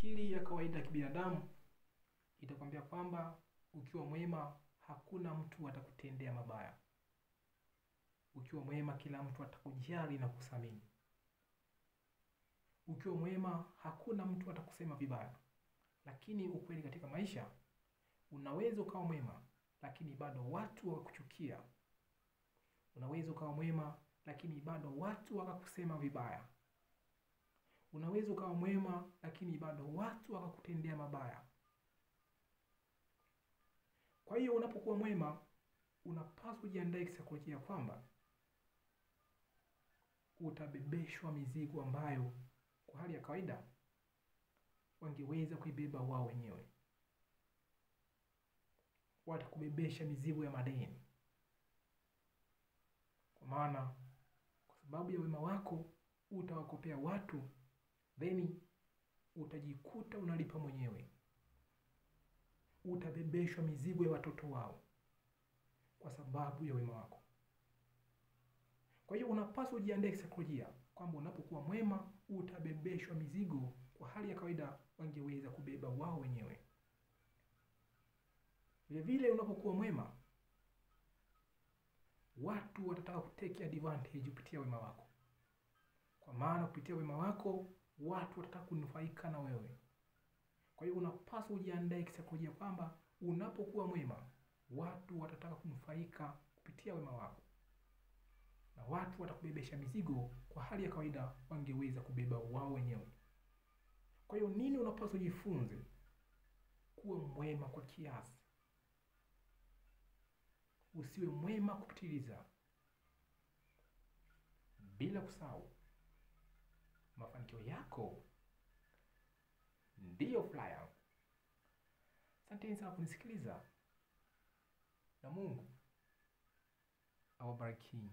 akili ya kawaida ya kibinadamu itakwambia kwamba ukiwa mwema hakuna mtu atakutendea mabaya. Ukiwa mwema kila mtu atakujali na kuthamini. Ukiwa mwema hakuna mtu atakusema vibaya. Lakini ukweli katika maisha, unaweza ukawa mwema lakini bado watu wakakuchukia. Unaweza ukawa mwema lakini bado watu wakakusema vibaya. Unaweza ukawa mwema lakini bado watu wakakutendea mabaya. Kwa hiyo unapokuwa mwema, unapaswa kujiandaa kisaikolojia kwamba utabebeshwa mizigo ambayo kwa hali ya kawaida wangeweza kuibeba wao wenyewe. Watakubebesha mizigo ya madeni. Kwa maana kwa sababu ya wema wako utawakopea watu, then utajikuta unalipa mwenyewe. Utabebeshwa mizigo ya watoto wao kwa sababu ya wema wako. Kwa hiyo unapaswa ujiandae kisaikolojia kwamba unapokuwa mwema utabebeshwa mizigo kwa hali ya kawaida wangeweza kubeba wao wenyewe. Vile vile unapokuwa mwema, watu watataka kutake advantage kupitia wema wako. Kwa maana kupitia wema wako watu watataka kunufaika na wewe. Kwa hiyo unapaswa ujiandae kisaikolojia kwamba unapokuwa mwema, watu watataka kunufaika kupitia wema wako. Na watu watakubebesha mizigo kwa hali ya kawaida wangeweza kubeba wao wenyewe. Kwa hiyo nini unapaswa ujifunze? Kuwa mwema kwa kiasi. Usiwe mwema kupitiliza. Bila kusahau, mafanikio yako ndiyo furaha yako. Asanteni sana kunisikiliza. Na Mungu awabariki.